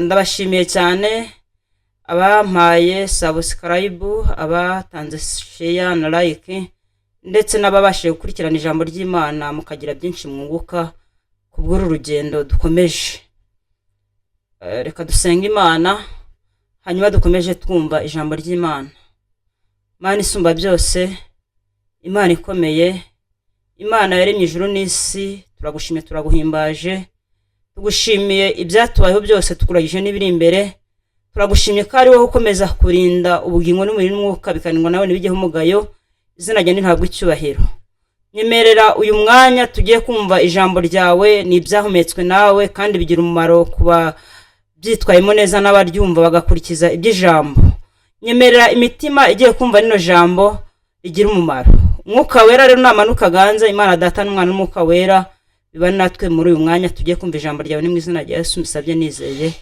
ndabashimiye cyane abampaye subscribe, abatanze share na like, ndetse n'ababashije gukurikirana ijambo ry'Imana mukagira byinshi mwunguka kubw'uru rugendo dukomeje. Reka dusenga Imana hanyuma dukomeje twumva ijambo ry'Imana. Imana isumba byose, Imana ikomeye, Imana yaremye ijuru n'isi, turagushimiye turaguhimbaje, tugushimiye ibyatubayeho byose tukuragije n'ibiri imbere. Turagushimiye ko ari wowe ukomeza kurinda ubugingo n'umubiri n'umwuka bikanirwa nawe nibijyeho umugayo. Izina ryawe ntabwo icyubahiro. Nyemerera uyu mwanya tugiye kumva ijambo ryawe n'ibyahumetswe nawe, kandi bigira umumaro kuba byitwayemo neza n'abaryumva bagakurikiza iby'ijambo. Nyemerera imitima igiye kumva rino jambo rigira umumaro. Umwuka wera rero namanuka ganza, Imana Data n'Umwana n'Umwuka wera bibane natwe muri uyu mwanya tugiye kumva ijambo ryawe, ni mu izina rya Yesu mbisabye nizeye,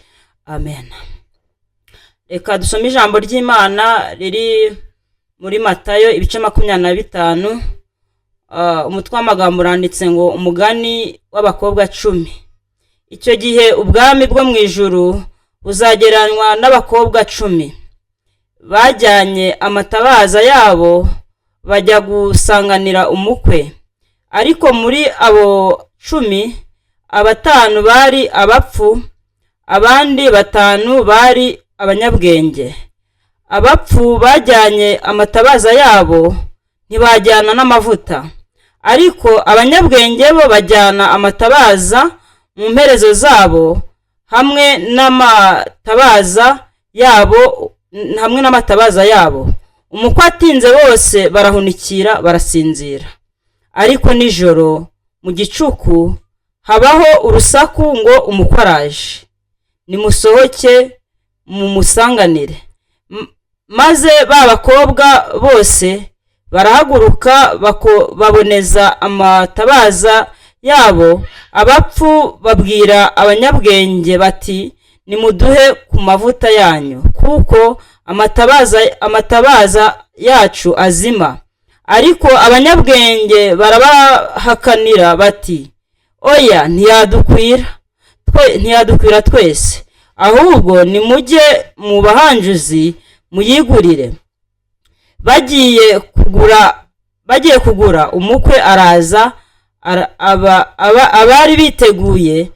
amen. Reka dusome ijambo ry'Imana riri muri Matayo ibice 25. Umutwe w'amagambo uranditse ngo umugani w'abakobwa 10. Icyo gihe ubwami bwo mu ijuru buzagereranywa n'abakobwa 10 bajyanye amatabaza yabo bajya gusanganira umukwe. Ariko muri abo 10 5 bari abapfu, abandi 5 bari abanyabwenge. Abapfu bajyanye amatabaza yabo ntibajyana n'amavuta, ariko abanyabwenge bo bajyana amatabaza mu mperezo zabo hamwe n'amatabaza yabo. Umukwe atinze bose barahunikira barasinzira. Ariko nijoro mu gicuku habaho urusaku ngo umukwe araje. Nimusohoke mumusanganire. Maze ba bakobwa bose barahaguruka baboneza amatabaza yabo. Abapfu babwira abanyabwenge bati, nimuduhe ku mavuta yanyu, kuko amatabaza yacu azima. Ariko abanyabwenge barabahakanira bati, oya, ntiyadukwira twese, ahubwo nimujye mu bahanjuzi muyigurire. Bagiye kugura umukwe araza. Abari biteguye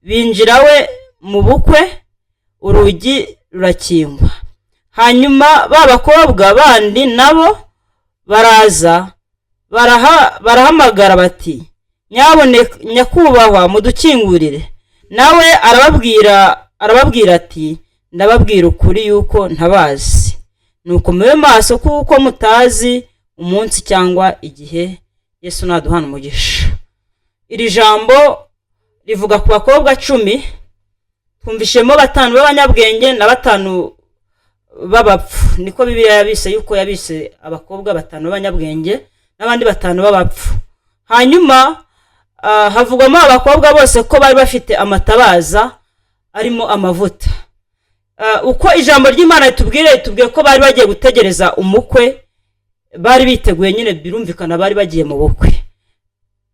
binjira we mu bukwe, urugi rurakingwa. Hanyuma ba bakobwa bandi nabo baraza barahamagara bati, nyakubahwa mudukingurire. Nawe arababwira ati, ndababwira ukuri yuko ntabazi. Nuko mube maso kuko mutazi umunsi cyangwa igihe Yesu naduhana umugisha. Iri jambo rivuga ku bakobwa 10. Twumvishemo 5 b'abanyabwenge na 5 b'abapfu. Niko Bibiliya yabise yuko yabise abakobwa 5 b'abanyabwenge n'abandi 5 b'abapfu. Hanyuma havugwamo abakobwa bose ko bari bafite amatabaza arimo amavuta. Uko ijambo ry'Imana ritubwiye ko bari bagiye gutegereza umukwe, bari biteguye nyine, birumvikana bari bagiye mu bukwe.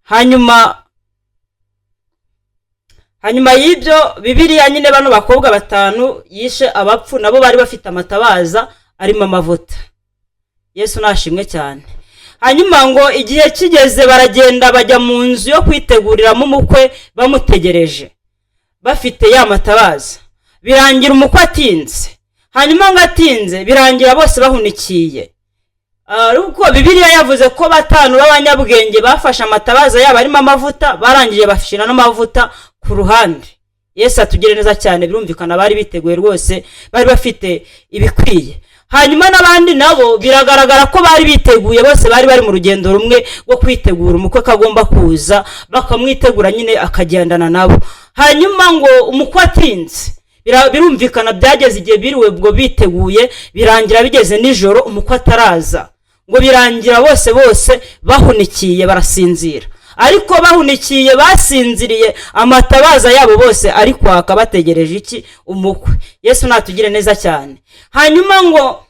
Hanyuma y'ibyo Bibiliya nyine bano bakobwa 5 yishe abapfu nabo bari bafite amatabaza arimo amavuta. Yesu nashimwe cyane. Hanyuma ngo igihe kigeze baragenda bajya mu nzu yo kwiteguriramo umukwe bamutegereje bafite ya matabaza. Birangira umukwe atinze. Hanyuma ngo atinze birangira bose bahunikiye. Uko Bibiliya yavuze ko 5 b'abanyabwenge bafashe amatabaza yabo arimo amavuta, barangije bafishira n'amavuta ku ruhande. Yesu atugire neza cyane, birumvikana bari biteguye rwose, bari bafite ibikwiye. Hanyuma n'abandi nabo biragaragara ko bari biteguye, bose bari mu rugendo rumwe rwo kwitegura umukwe kagomba kuza, bakamwitegura nyine akagendana nabo. Hanyuma ngo umukwe atinze, birumvikana byageze igihe biriwe bwo biteguye, birangira bigeze nijoro umukwe ataraza. Ngo birangira bose bahunikiye barasinzira. Ariko bahunikiye basinziriye, amatabaza yabo bose ari kwaka bategereje iki? Umukwe. Yesu natugire neza cyane. Hanyuma ngo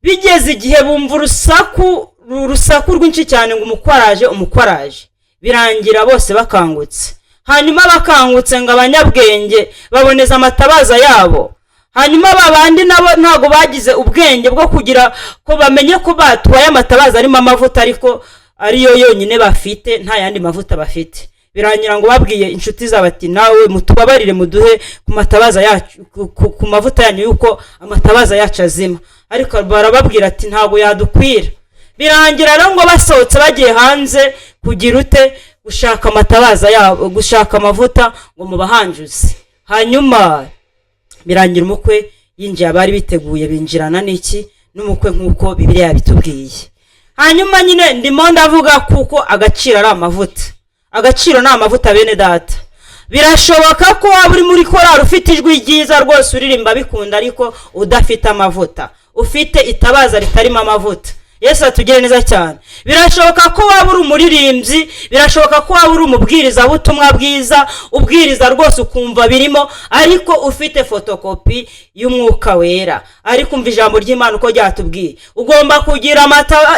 bigeze igihe bumva urusaku rwinshi cyane ngo umukwe araje. Birangira bose bakangutse. hanyuma bakangutse ngo abanyabwenge baboneza amatabaza yabo. Hanyuma babandi nabo ntago bagize ubwenge bwo kugira ko bamenye ko batwaye amatabaza arimo amavuta ariko ariyo yonyine bafite, nta yandi mavuta bafite. Birangira ngo babwiye inshuti zabo ati nawe mutubabarire muduhe ku matabaza yacu ku mavuta yanyu yuko amatabaza yacu azima. Ariko barababwira ati ntago yadukwira. Birangira rero ngo basohotse bagiye hanze kugira ute gushaka amatabaza yabo, gushaka amavuta ngo mubahanjuze. Hanyuma birangira umukwe yinjiye, abari biteguye binjirana n'iki n'umukwe nk'uko Bibiliya yabitubwiye. Hanyuma nyine ndimo ndavuga kuko agaciro ari amavuta. Agaciro ni amavuta bene data. Birashoboka ko waba uri muri korali ufite ijwi ryiza rwose uririmba bikunda, ariko udafite amavuta, ufite itabaza ritarimo amavuta. Yesu atugire neza cyane. Birashoboka ko waba uri umuririmbyi, birashoboka ko waba uri umubwiriza butumwa bwiza, ubwiriza rwose ukumva birimo, ariko ufite fotokopi y'umwuka wera, ariko umva ijambo ry'Imana uko ryatubwiye. Ugomba kugira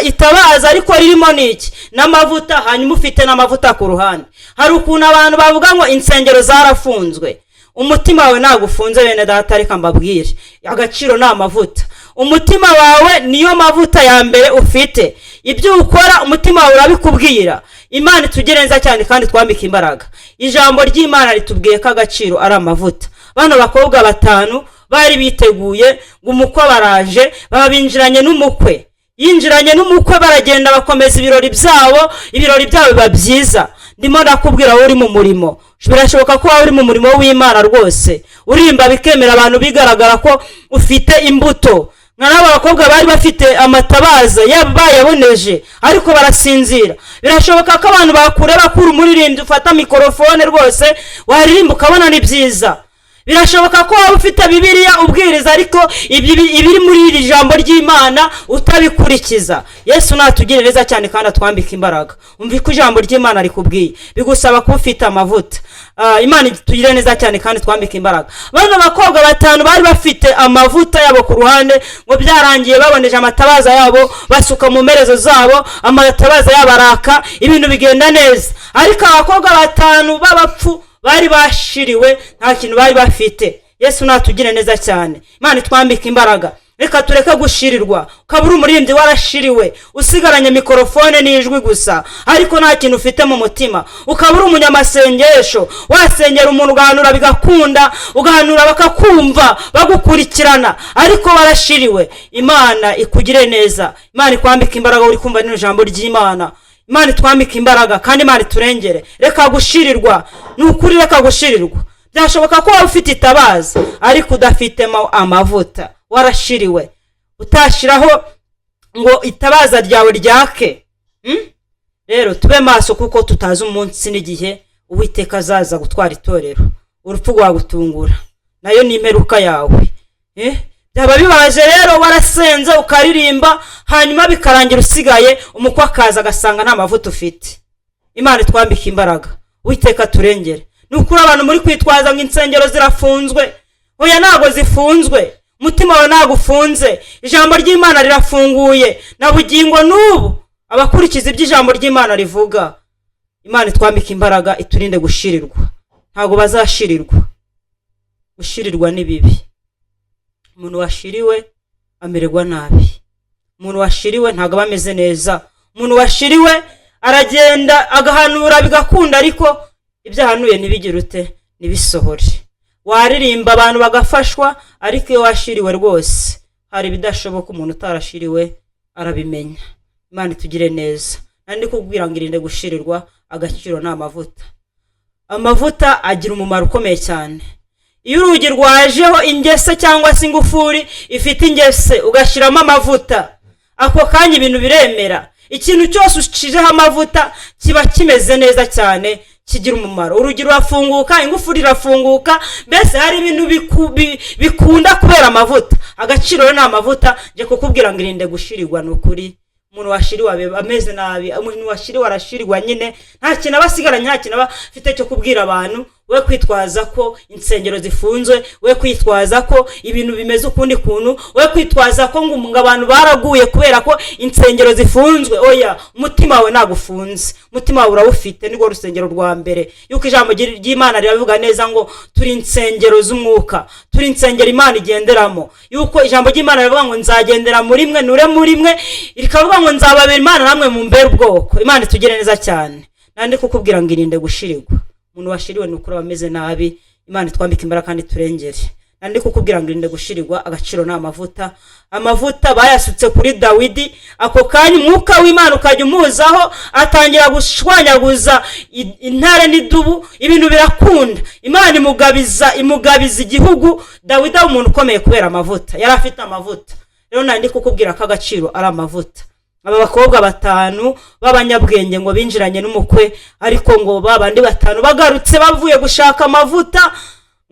itabaza ariko ririmo niki n'amavuta, hanyuma ufite n'amavuta ku ruhande. Hari ukuntu abantu bavuga ngo insengero zarafunzwe. Umutima wawe ntago ufunze bene data, reka mbabwire agaciro ni amavuta. Umutima wawe niyo mavuta ya mbere ufite. Ibyo ukora umutima wawe urabikubwira. Imana itugire neza cyane kandi twambika imbaraga. Ijambo ry'Imana ritubwiye ko agaciro ari amavuta. Bano bakobwa batanu bari biteguye ngo umukwe baraje, babinjiranye n'umukwe. Yinjiranye n'umukwe baragenda bakomeza ibirori byabo biba byiza. Ndimo ndakubwira wowe uri mu murimo. Birashoboka ko uri mu murimo w'Imana rwose, urimba bikemera abantu bigaragara ko ufite imbuto. N'aba bakobwa bari bafite amatabaza bayaboneje ariko barasinzira. Birashoboka ko abantu bakureba kuri umuririmbyi ufata mikrofone rwose waririmba ukabona ni byiza. Birashoboka ko waba ufite Bibiliya ubwiriza ariko ibiri muri iri jambo ry'Imana utabikurikiza. Yesu natugire neza cyane kandi atwambika imbaraga. Umva ko ijambo ry'Imana rikubwiye bigusaba ko ufite amavuta. Imana itugire neza cyane kandi twambika imbaraga. Bano bakobwa batanu bari bafite amavuta yabo ku ruhande, ngo byarangiye baboneje amatabaza yabo, basuka mu merezo zabo, amatabaza yabo araka, ibintu bigenda neza. Ariko abakobwa batanu b'abapfu bari bashiriwe, nta kintu bari bafite. Yesu natugire neza cyane. Imana itwambika imbaraga. Reka tureke gushirirwa. Ukabura umuririmbyi warashiriwe, usigaranye mikrofone n'ijwi gusa, ariko nta kintu ufite mu mutima. Ukabura umunyamasengesho, wasengera umuntu ugahanura bigakunda, ugahanura bakakumva, bagukurikirana, ariko warashiriwe. Imana ikugire neza. Imana ikwambika imbaraga uri kumva n'ino jambo ry'Imana. Imana itwambika imbaraga kandi Imana iturengere. Reka gushirirwa. Nukuri reka gushirirwa. Byashoboka ko waba ufite itabaza ariko udafitemo amavuta. Warashiriwe. Utashiraho ngo itabaza ryawe ryake. Rero tube maso kuko tutazi umunsi n'igihe Uwiteka azaza gutwara itorero. Urupfu rwagutungura. Nayo ni imperuka yawe. Byaba bibaje rero warasenze ukaririmba, hanyuma bikarangira usigaye umukwe akaza agasanga nta mavuta ufite. Imana itwambika imbaraga. Uwiteka turengere. Nukuri abantu muri kwitwaza ngo insengero zirafunzwe. Oya ntago zifunzwe. Umutima wawe ntago ufunze. Ijambo ry'Imana rirafunguye. Na bugingo n'ubu abakurikiza iby'ijambo ry'Imana rivuga. Imana itwambika imbaraga iturinde gushirirwa. Ntago bazashirirwa. Gushirirwa ni bibi. Umuntu washiriwe amererwa nabi. Umuntu washiriwe ntago bameze neza. Umuntu washiriwe aragenda agahanura bigakunda, ariko ibyahanuye nibigire ute nibisohore. Waririmba abantu bagafashwa, ariko iyo washiriwe rwose hari bidashoboka. Umuntu utarashiriwe arabimenya. Imana itugire neza. Nandi kubwira ngo irinde gushirirwa. Agaciro na amavuta. Amavuta agira umumaro ukomeye cyane. Iyo urugi rwajeho ingese cyangwa se ingufuri ifite ingese ugashiramo amavuta, ako kanya ibintu biremera. Ikintu cyose ucijeho amavuta kiba kimeze neza cyane, kigira umumaro. Urugi rurafunguka, ingufuri irafunguka, mbese hari ibintu bikunda kubera amavuta. Agaciro ni amavuta. Je kukubwira ngo irinde gushirirwa n'ukuri. Umuntu washiriwe ameze nabi, umuntu washiriwe arashirirwa nyine, nta kintu abasigaranye, nta kintu abafite cyo kubwira abantu. we kwitwaza ko insengero zifunzwe, we kwitwaza ko ibintu bimeze ukundi kuntu, we kwitwaza ko ngo abantu baraguye kubera ko insengero zifunzwe. Oya, umutima wawe nagufunze, umutima wawe urawufite. Nirwo rusengero rwa mbere, yuko ijambo ry'Imana riravuga neza ngo turi insengero z'umwuka, turi insengero Imana igenderamo. Yuko ijambo ry'Imana rivuga ngo nzagendera muri mwe, nure muri mwe, rikavuga ngo nzababera Imana namwe mu mbere ubwoko. Imana itugire neza cyane. Nandi kukubwira ngo irinde gushirirwa. Umuntu washiriwe n'ukuri bameze nabi, Imana twambika imbaraga kandi turengere. Nandi kukubwira ngo irinde gushirirwa. Agaciro na amavuta bayasutse kuri Dawidi, ako kanya umwuka w'Imana ukajya umuzaho, atangira gushwanyaguza intare n'idubu, ibintu birakunda. Imana imugabiza igihugu. Dawidi ari umuntu ukomeye kubera amavuta, yari afite amavuta. Rero nandi kukubwira ko agaciro ari amavuta. Aba bakobwa 5 b'abanyabwenge ngo binjiranye n'umukwe, ariko ngo babandi 5 bagarutse bavuye gushaka amavuta,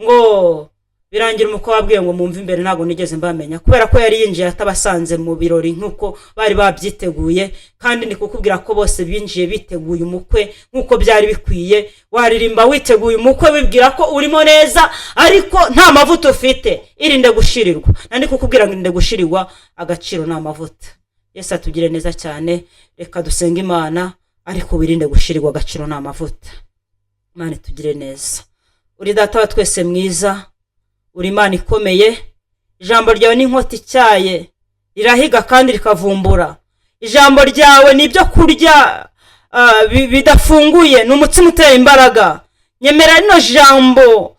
ngo birangira umukwe wabwiye ngo mumve imbere ntago nigeze mbamenya, kubera ko yari yinjiye atabasanze mu birori nkuko bari babyiteguye. Kandi ni kukubwira ko bose binjiye biteguye umukwe nkuko byari bikwiye. Waririmba witeguye umukwe wibwira ko urimo neza, ariko nta mavuta ufite. Irinde gushirirwa. Nandi kukubwira ngo irinde gushirirwa. Agaciro na amavuta. Yesu atugire neza cyane. Reka dusenga Imana, ariko wirinde gushirirwa. Agaciro na amavuta. Imana itugire neza. Uri data wa twese mwiza, uri Imana ikomeye. Ijambo ryawe ni inkota icyaye, rirahiga kandi rikavumbura. Ijambo ryawe ni ibyo kurya bidafunguye, ni umutsima utera imbaraga. Nyemera rino jambo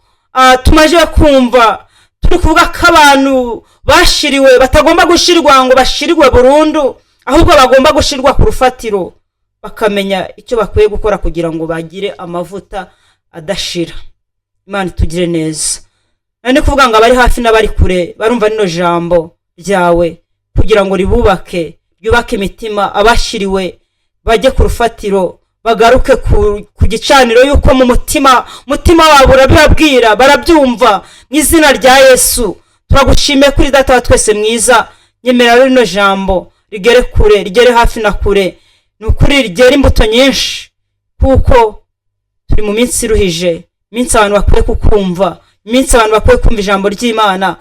tumaje kumva, turi kuvuga ko abantu bashiriwe batagomba gushirwa ngo bashirirwe burundu, ahubwo bagomba gushirwa ku rufatiro, bakamenya icyo bakwiye gukora kugira ngo bagire amavuta adashira. Imana itugire neza. Nandi kuvuga ngo abari hafi n'abari kure barumva rino jambo ryawe, kugira ngo ryubake imitima. Abashiriwe bajye ku rufatiro, bagaruke ku gicaniro, yuko mu mutima wabo urabibabwira, barabyumva. Mu izina rya Yesu turagushimiye kuri data wa twese mwiza. Nyemera rino jambo rigere kure, rigere hafi na kure, n'ukuri rigere imbuto nyinshi, kuko turi mu minsi iruhije, minsi abantu bakwiye kukumva, minsi abantu bakwiye kumva ijambo ry'Imana,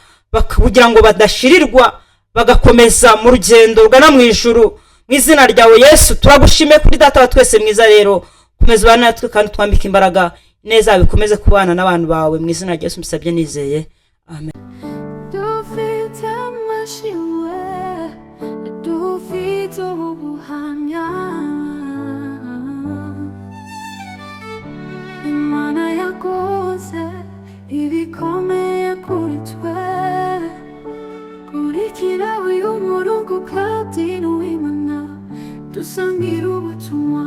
kugira ngo badashirirwa, bagakomeza mu rugendo rugana mu ijuru. Mu izina ryawe Yesu turagushimiye kuri data wa twese mwiza. Rero komeza bana natwe kandi twambika imbaraga, neza bikomeze kubana n'abantu bawe. Mu izina rya Yesu mbisabye nizeye, amen. Dufite amashiwe, dufite ubuhamya, Imana yakoze ibikomeye kuri twe. Kurikira uyu murongo kandi n'Imana, dusangira ubutumwa.